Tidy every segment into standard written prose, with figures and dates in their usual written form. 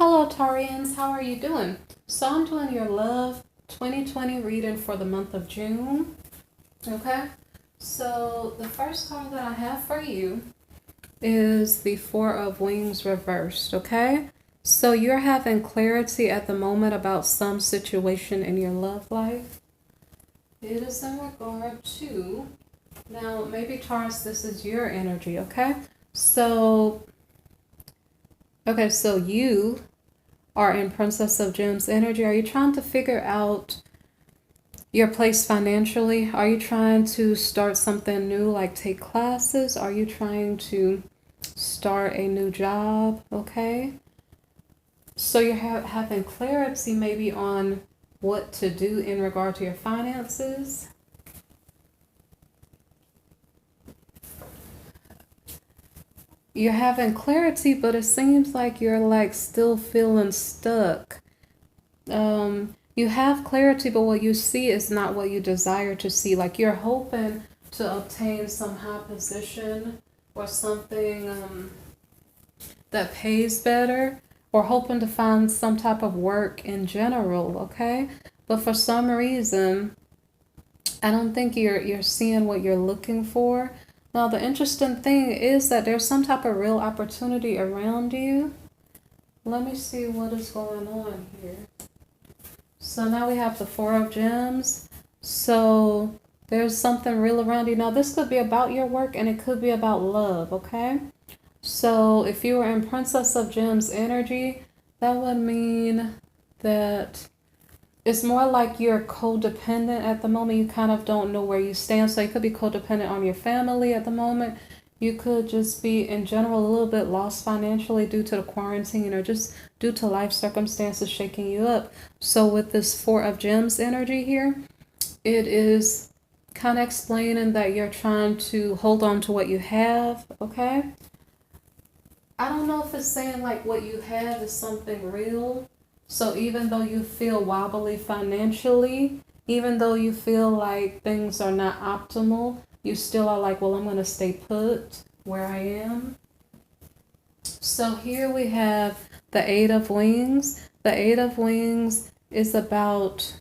Hello, Taurians. How are you doing? So I'm doing your Love 2020 reading for the month of June. Okay. So the first card that I have for you is the Four of Wings reversed. Okay. So you're having clarity at the moment about some situation in your love life. It is in regard to, now maybe Taurus, this is your energy. Okay. So you are in Princess of Gems energy. Are you trying to figure out your place financially? Are you trying to start something new, like take classes? Are you trying to start a new job? Okay. So you're having clarity maybe on what to do in regard to your finances. You're having clarity, but it seems like you're like still feeling stuck. You have clarity, but what you see is not what you desire to see. Like you're hoping to obtain some high position or something that pays better, or hoping to find some type of work in general, okay? But for some reason, I don't think you're seeing what you're looking for. Now, the interesting thing is that there's some type of real opportunity around you. Let me see what is going on here. So now we have the Four of Gems. So there's something real around you. Now, this could be about your work and it could be about love, okay? So if you were in Princess of Gems energy, that would mean that it's more like you're codependent at the moment. You kind of don't know where you stand. So you could be codependent on your family at the moment. You could just be, in general, a little bit lost financially due to the quarantine or just due to life circumstances shaking you up. So with this Four of Gems energy here, it is kind of explaining that you're trying to hold on to what you have, okay? I don't know if it's saying like what you have is something real. So even though you feel wobbly financially, even though you feel like things are not optimal, you still are like, well, I'm going to stay put where I am. So here we have the Eight of Wings. The Eight of Wings is about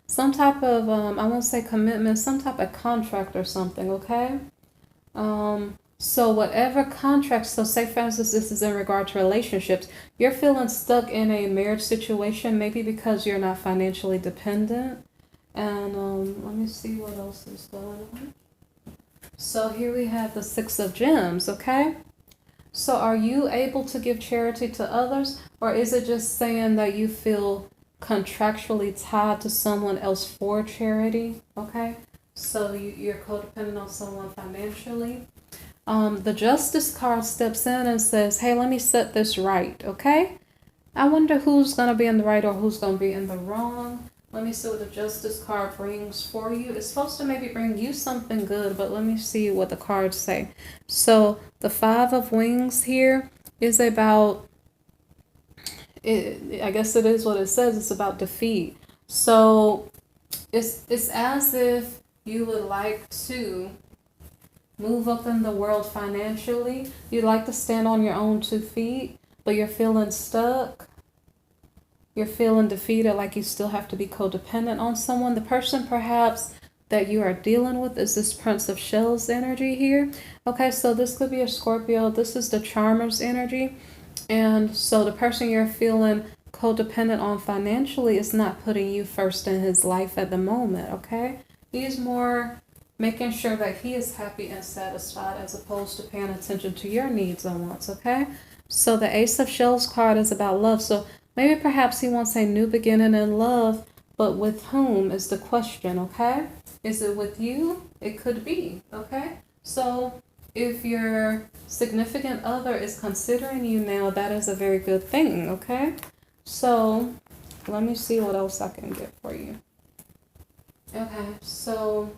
some type of, I won't say commitment, some type of contract or something, okay? So whatever contract, so say for instance, this is in regard to relationships, you're feeling stuck in a marriage situation, maybe because you're not financially dependent. And let me see what else is going on. So here we have the Six of Gems, okay? So are you able to give charity to others, or is it just saying that you feel contractually tied to someone else for charity, okay? So you're codependent on someone financially. The Justice card steps in and says, hey, let me set this right, okay? I wonder who's going to be in the right or who's going to be in the wrong. Let me see what the Justice card brings for you. It's supposed to maybe bring you something good, but let me see what the cards say. So the Five of Wings here is about, I guess it is what it says. It's about defeat. So it's as if you would like to move up in the world financially. You like to stand on your own 2 feet, but you're feeling stuck. You're feeling defeated, like you still have to be codependent on someone. The person perhaps that you are dealing with is this Prince of Shells energy here. Okay, so this could be a Scorpio. This is the Charmer's energy. And so the person you're feeling codependent on financially is not putting you first in his life at the moment, okay? He's more making sure that he is happy and satisfied as opposed to paying attention to your needs and wants, okay? So the Ace of Shells card is about love. So maybe perhaps he wants a new beginning in love, but with whom is the question, okay? Is it with you? It could be, okay? So if your significant other is considering you now, that is a very good thing, okay? So let me see what else I can get for you. Okay, so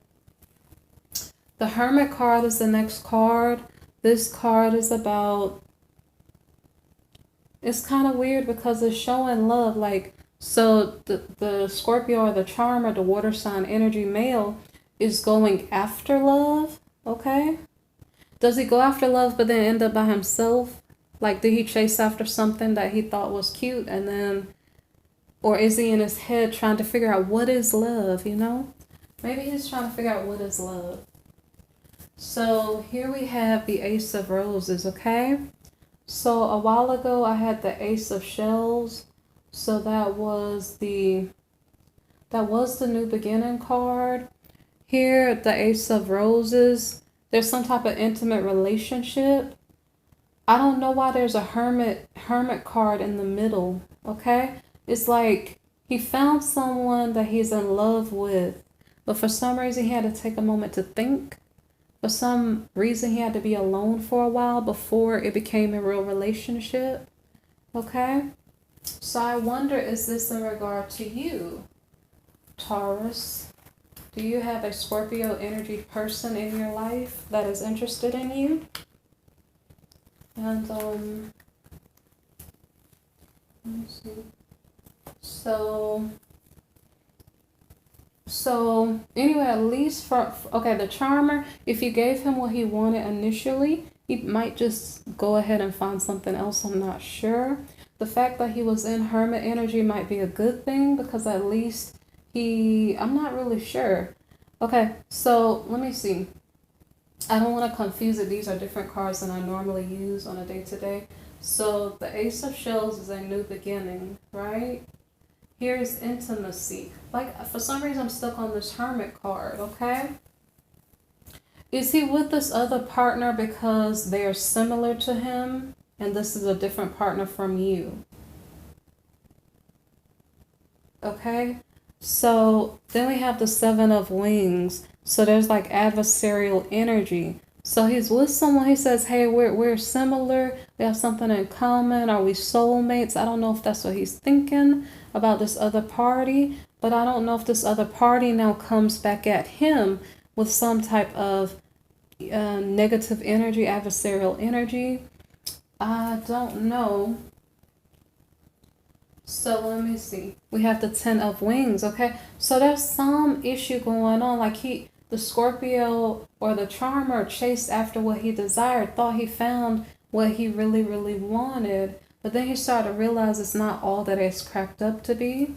the Hermit card is the next card. This card is about, it's kind of weird because it's showing love. Like, so the Scorpio or the Charmer, the water sign energy male, is going after love, okay? Does he go after love but then end up by himself? Like, did he chase after something that he thought was cute and then, or is he in his head trying to figure out what is love, you know? Maybe he's trying to figure out what is love. So here we have the Ace of Roses, okay? So a while ago I had the Ace of Shells. So that was the new beginning card. Here, the Ace of Roses. There's some type of intimate relationship. I don't know why there's a hermit card in the middle, okay? It's like he found someone that he's in love with, but for some reason he had to take a moment to think. For some reason he had to be alone for a while before it became a real relationship, okay? So I wonder, is this in regard to you, Taurus? Do you have a Scorpio energy person in your life that is interested in you? And let me see. So anyway, at least for okay, the charmer, if you gave him what he wanted initially, he might just go ahead and find something else. I'm not sure. The fact that he was in hermit energy might be a good thing because at least I'm not really sure. Okay, so let me see. I don't want to confuse it. These are different cards than I normally use on a day-to-day. So the Ace of Shells is a new beginning, right? Here's intimacy. Like, for some reason, I'm stuck on this Hermit card, okay? Is he with this other partner because they are similar to him and this is a different partner from you? Okay? So then we have the Seven of Wings. So there's like adversarial energy. So he's with someone, he says, hey, we're similar, we have something in common, are we soulmates? I don't know if that's what he's thinking about this other party, but I don't know if this other party now comes back at him with some type of negative energy, adversarial energy. I don't know. So let me see. We have the Ten of Wings, okay? So there's some issue going on, like the Scorpio or the charmer chased after what he desired, thought he found what he really, really wanted, but then he started to realize it's not all that it's cracked up to be,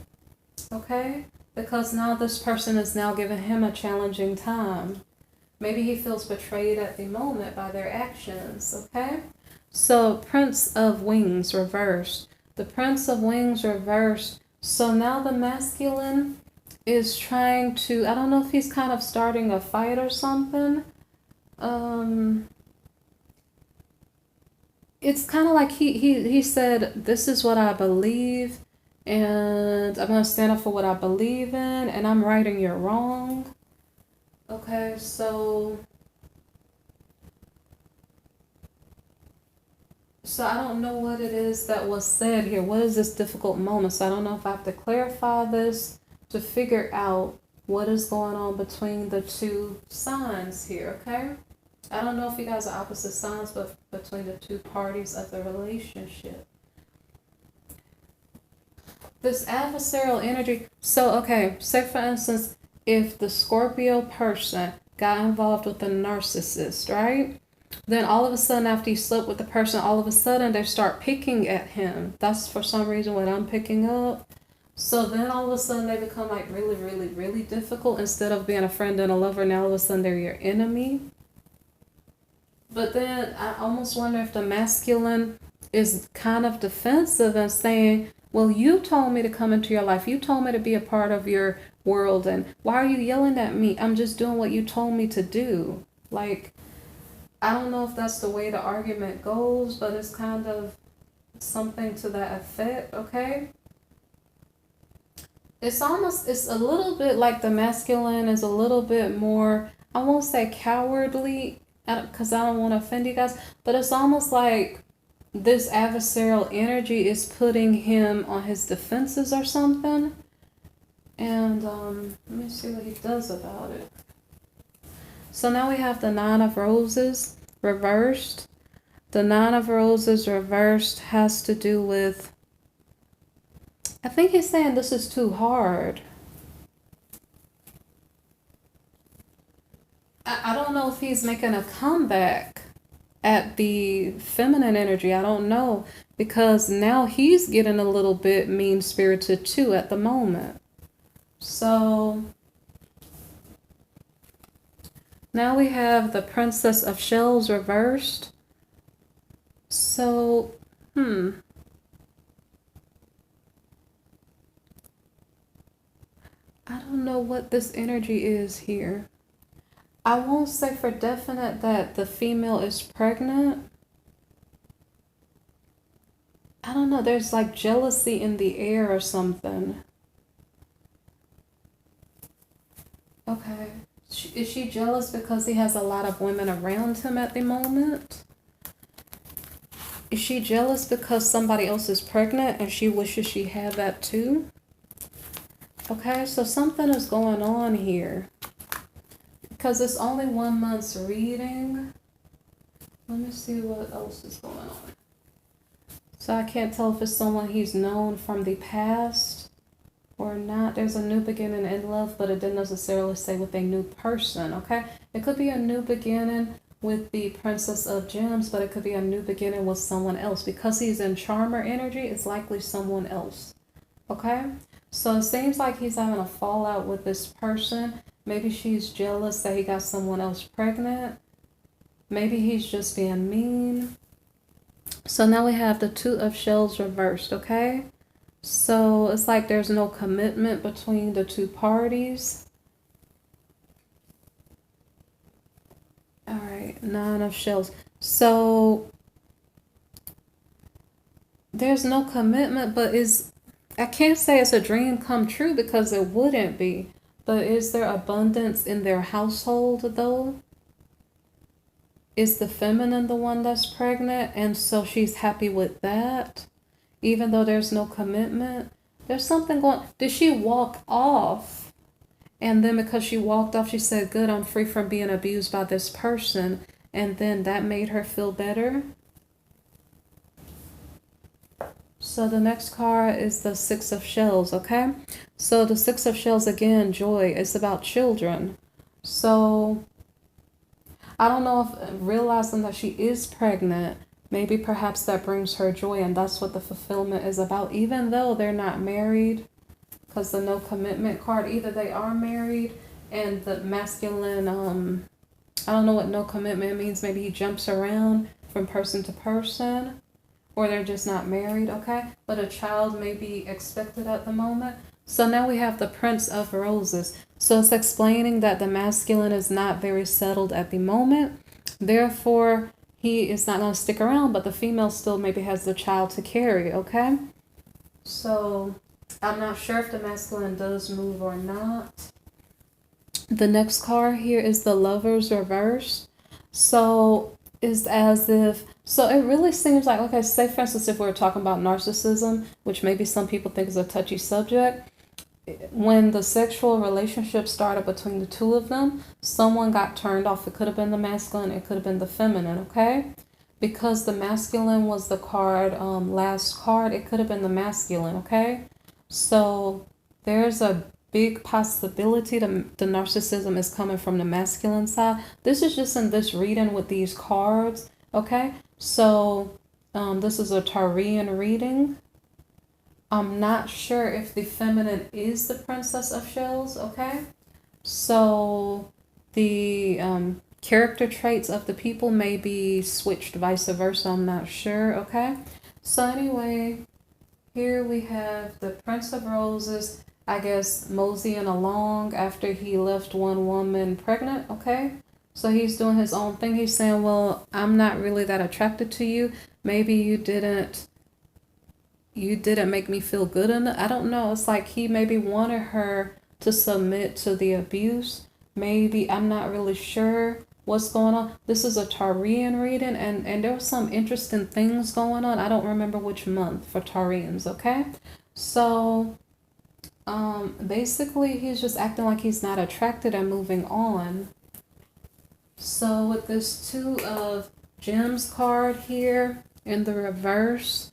okay? Because now this person is now giving him a challenging time. Maybe he feels betrayed at the moment by their actions, okay? So Prince of Wings reversed. The Prince of Wings reversed. So now the masculine is trying to, I don't know if he's kind of starting a fight or something. It's kind of like he said, this is what I believe, and I'm going to stand up for what I believe in, and I'm right and you're wrong. Okay, so I don't know what it is that was said here. What is this difficult moment? So I don't know if I have to clarify this to figure out what is going on between the two signs here, okay? I don't know if you guys are opposite signs, but between the two parties of the relationship. This adversarial energy. So, okay, say for instance, if the Scorpio person got involved with a narcissist, right? Then all of a sudden, after you slept with the person, all of a sudden they start picking at him. That's for some reason what I'm picking up. So then all of a sudden they become like really, really, really difficult. Instead of being a friend and a lover, now all of a sudden they're your enemy. But then I almost wonder if the masculine is kind of defensive and saying, well, you told me to come into your life. You told me to be a part of your world. And why are you yelling at me? I'm just doing what you told me to do. Like, I don't know if that's the way the argument goes, but it's kind of something to that effect, okay? It's a little bit like the masculine is a little bit more, I won't say cowardly, because I don't want to offend you guys, but it's almost like this adversarial energy is putting him on his defenses or something. And let me see what he does about it. So now we have the Nine of Roses reversed. The Nine of Roses reversed has to do with, I think he's saying this is too hard. I don't know if he's making a comeback at the feminine energy. I don't know, because now he's getting a little bit mean-spirited too at the moment. So now we have the Princess of Shells reversed. So, I don't know what this energy is here. I won't say for definite that the female is pregnant. I don't know, there's like jealousy in the air or something. Okay. Is she jealous because he has a lot of women around him at the moment? Is she jealous because somebody else is pregnant and she wishes she had that too? Okay, so something is going on here. Because it's only 1 month's reading. Let me see what else is going on. So I can't tell if it's someone he's known from the past or not. There's a new beginning in love, but it didn't necessarily say with a new person, okay? It could be a new beginning with the Princess of Gems, but it could be a new beginning with someone else. Because he's in charmer energy, it's likely someone else, okay? So it seems like he's having a fallout with this person. Maybe she's jealous that he got someone else pregnant. Maybe he's just being mean. So now we have the Two of Shells reversed, okay? So it's like there's no commitment between the two parties. All right, Nine of Shells. So there's no commitment, but I can't say it's a dream come true because it wouldn't be. But is there abundance in their household though? Is the feminine the one that's pregnant? And so she's happy with that, even though there's no commitment. There's something going. Did she walk off? And then because she walked off, she said, good, I'm free from being abused by this person. And then that made her feel better. So the next card is the Six of Shells, okay? So the Six of Shells, again, joy. It's about children. So I don't know if realizing that she is pregnant, maybe perhaps that brings her joy, and that's what the fulfillment is about, even though they're not married, because the no commitment card, either they are married and the masculine, I don't know what no commitment means. Maybe he jumps around from person to person, or they're just not married, okay? But a child may be expected at the moment. So now we have the Prince of Roses. So it's explaining that the masculine is not very settled at the moment. Therefore, he is not going to stick around, but the female still maybe has the child to carry, okay? So I'm not sure if the masculine does move or not. The next card here is the Lovers reverse. So it's as if, so it really seems like, okay, say for instance, if we're talking about narcissism, which maybe some people think is a touchy subject, when the sexual relationship started between the two of them, someone got turned off. It could have been the masculine, it could have been the feminine, okay? Because the masculine was the card, last card, it could have been the masculine, okay? So there's a big possibility the narcissism is coming from the masculine side. This is just in this reading with these cards, okay? So this is a Taurian reading. I'm not sure if the feminine is the Princess of Shells, okay? So the character traits of the people may be switched vice versa. I'm not sure, okay? So anyway, here we have the Prince of Roses, I guess, moseying along after he left one woman pregnant, okay? So he's doing his own thing. He's saying, well, I'm not really that attracted to you. Maybe you didn't make me feel good enough. I don't know. It's like he maybe wanted her to submit to the abuse. Maybe, I'm not really sure what's going on. This is a Taurian reading, and there were some interesting things going on. I don't remember which month for Taurians, okay? So basically he's just acting like he's not attracted and moving on. So with this Two of Gems card here in the reverse,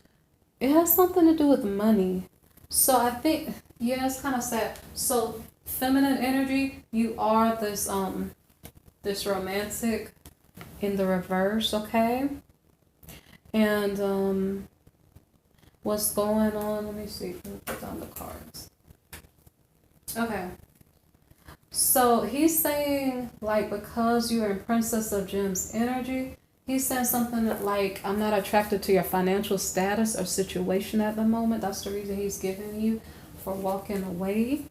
it has something to do with money. So I think, yeah, it's kind of sad. So feminine energy, you are this this romantic in the reverse, okay? And what's going on? Let me see if we put down the cards. Okay. So he's saying, like, because you're in Princess of Gems energy, he's saying something that, like, I'm not attracted to your financial status or situation at the moment. That's the reason he's giving you for walking away.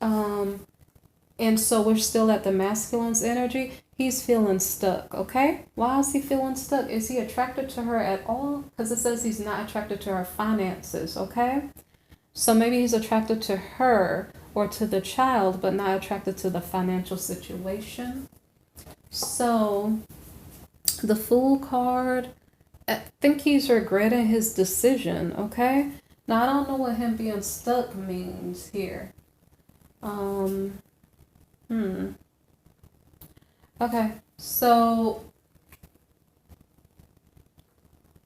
And so we're still at the masculine's energy. He's feeling stuck, okay? Why is he feeling stuck? Is he attracted to her at all? Because it says he's not attracted to her finances, okay? So maybe he's attracted to her or to the child, but not attracted to the financial situation. So the Fool card, I think he's regretting his decision, okay? Now, I don't know what him being stuck means here. Okay, so,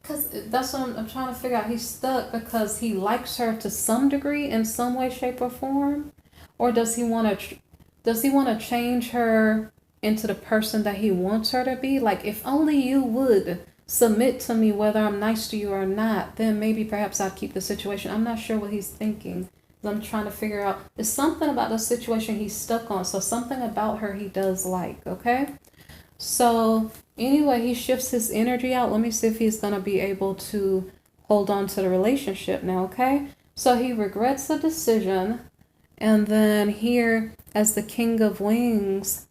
because that's what I'm trying to figure out. He's stuck because he likes her to some degree in some way, shape, or form? Or does he want to change her into the person that he wants her to be? Like, if only you would submit to me whether I'm nice to you or not, then maybe perhaps I'd keep the situation. I'm not sure what he's thinking. I'm trying to figure out, it's something about the situation he's stuck on. So something about her he does like, okay? So anyway, he shifts his energy out. Let me see if he's going to be able to hold on to the relationship now, okay? So he regrets the decision. And then here, as the King of Wings,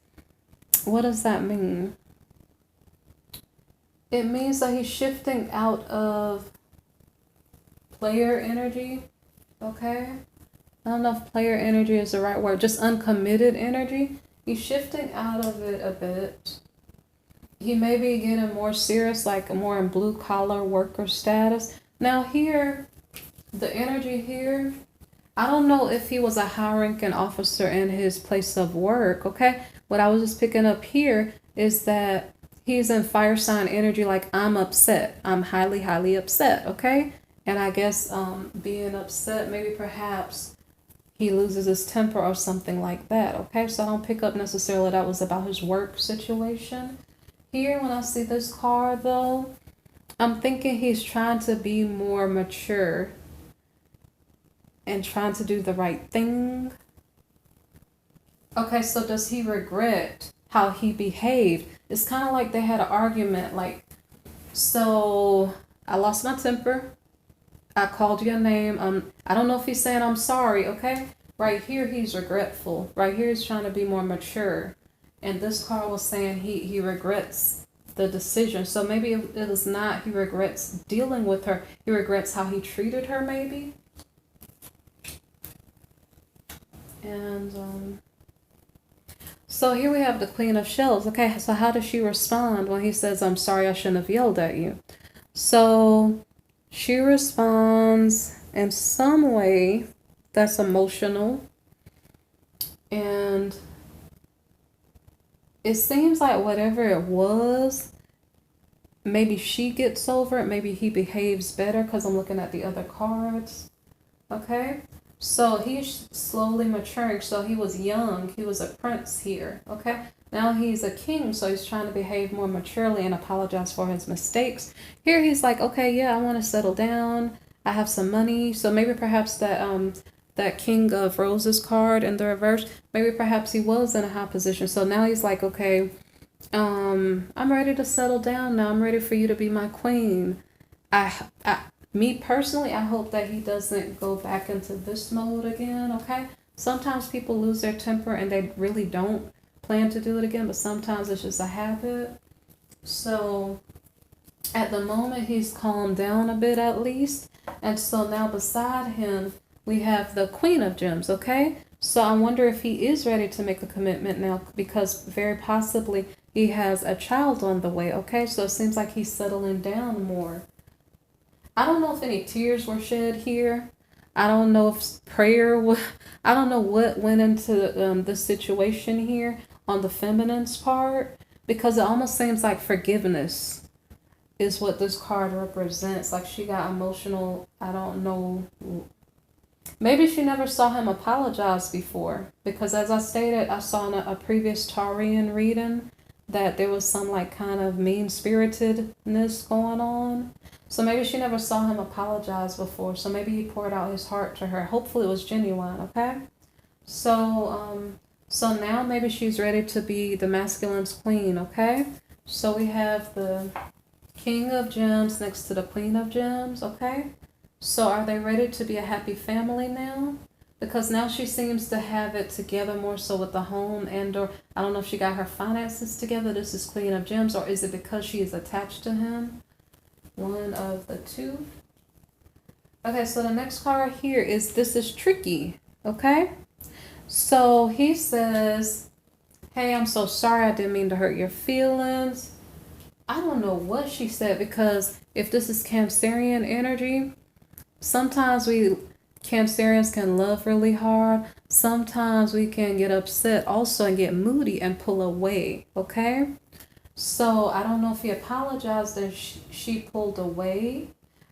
what does that mean? It means that he's shifting out of player energy, okay? I don't know if player energy is the right word, just uncommitted energy. He's shifting out of it a bit. He may be getting more serious, like more in blue collar worker status. Now here, the energy here, I don't know if he was a high ranking officer in his place of work, okay? What I was just picking up here is that he's in fire sign energy, like I'm upset. I'm highly, highly upset, okay? And I guess being upset, maybe perhaps he loses his temper or something like that, okay? So I don't pick up necessarily that was about his work situation. Here, when I see this card, though, I'm thinking he's trying to be more mature and trying to do the right thing. Okay, so does he regret how he behaved? It's kind of like they had an argument, like, so I lost my temper. I called your name. I don't know if he's saying I'm sorry, okay? Right here, he's regretful. Right here, he's trying to be more mature. And this card was saying he regrets the decision. So maybe it is not he regrets dealing with her. He regrets how he treated her, maybe. And so here we have the Queen of Shells. Okay, so how does she respond when he says, I'm sorry, I shouldn't have yelled at you? So she responds in some way that's emotional. And it seems like whatever it was, maybe she gets over it. Maybe he behaves better because I'm looking at the other cards. Okay. So he's slowly maturing. So he was young. He was a prince here. Okay. Now he's a king. So he's trying to behave more maturely and apologize for his mistakes. Here he's like, okay, yeah, I want to settle down. I have some money. So maybe perhaps that King of Roses card in the reverse, maybe perhaps he was in a high position. So now he's like, okay, I'm ready to settle down now. I'm ready for you to be my queen. Me personally, I hope that he doesn't go back into this mode again, okay? Sometimes people lose their temper and they really don't plan to do it again, but sometimes it's just a habit. So at the moment, he's calmed down a bit at least. And so now beside him, we have the Queen of Gems, okay? So I wonder if he is ready to make a commitment now because very possibly he has a child on the way, okay? So it seems like he's settling down more. I don't know if any tears were shed here. I don't know if I don't know what went into this situation here on the feminine's part because it almost seems like forgiveness is what this card represents. Like she got emotional. I don't know. Maybe she never saw him apologize before because as I stated, I saw in a previous Taurian reading that there was some like kind of mean-spiritedness going on. So maybe she never saw him apologize before. So maybe he poured out his heart to her. Hopefully it was genuine, okay? So now maybe she's ready to be the masculine's queen, okay? So we have the King of Gems next to the Queen of Gems, okay? So are they ready to be a happy family now? Because now she seems to have it together more so with the home and or I don't know if she got her finances together. This is Queen of Gems, or is it because she is attached to him? One of the two. Okay, so the next card here is this is tricky, okay? So he says, hey, I'm so sorry, I didn't mean to hurt your feelings. I don't know what she said, because if this is Cancerian energy, sometimes we Cancerians can love really hard. Sometimes we can get upset also and get moody and pull away, okay? So I don't know if he apologized and she pulled away.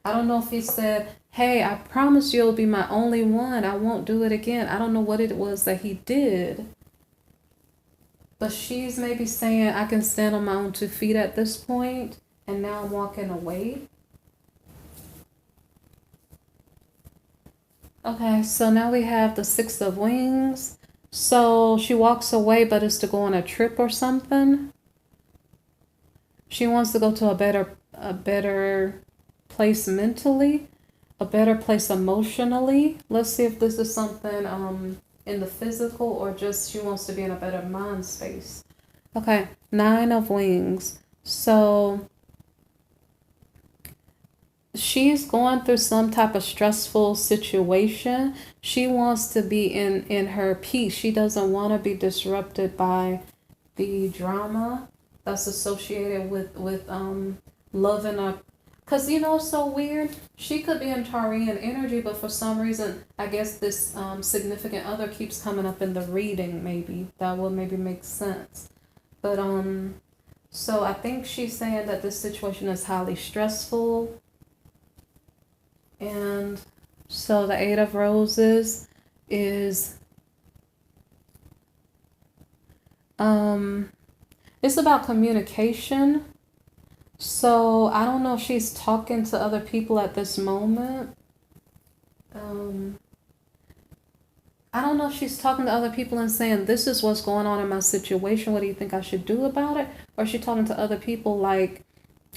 I don't know if he said, hey, I promise you'll be my only one. I won't do it again. I don't know what it was that he did. But she's maybe saying, I can stand on my own 2 feet at this point, and now I'm walking away. Okay, so now we have the 6 of Wings. So she walks away, but it's to go on a trip or something. She wants to go to a better place mentally, a better place emotionally. Let's see if this is something in the physical or just she wants to be in a better mind space. Okay, 9 of Wings. So she's going through some type of stressful situation. She wants to be in her peace. She doesn't want to be disrupted by the drama that's associated with loving a, because you know it's so weird. She could be in Taurian energy, but for some reason I guess this significant other keeps coming up in the reading. Maybe that will maybe make sense. But so I think she's saying that this situation is highly stressful. And so the 8 of Roses is it's about communication. So I don't know if she's talking to other people at this moment. I don't know if she's talking to other people and saying, this is what's going on in my situation. What do you think I should do about it? Or is she talking to other people like,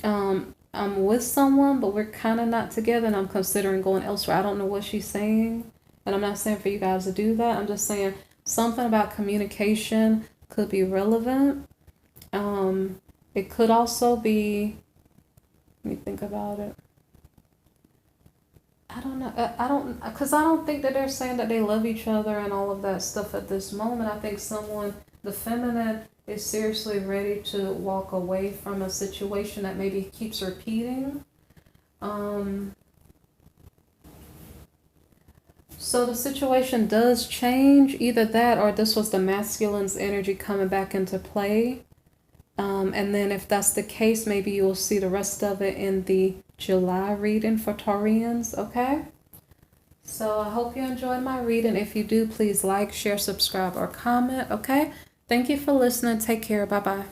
I'm with someone, but we're kind of not together and I'm considering going elsewhere. I don't know what she's saying. And I'm not saying for you guys to do that. I'm just saying something about communication could be relevant. It could also be, let me think about it. I don't know. Because I don't think that they're saying that they love each other and all of that stuff at this moment. I think the feminine is seriously ready to walk away from a situation that maybe keeps repeating. So the situation does change, either that or this was the masculine's energy coming back into play. And then if that's the case, maybe you'll see the rest of it in the July reading for Taurians, okay? So I hope you enjoyed my reading. If you do, please like, share, subscribe, or comment, okay? Thank you for listening. Take care. Bye-bye.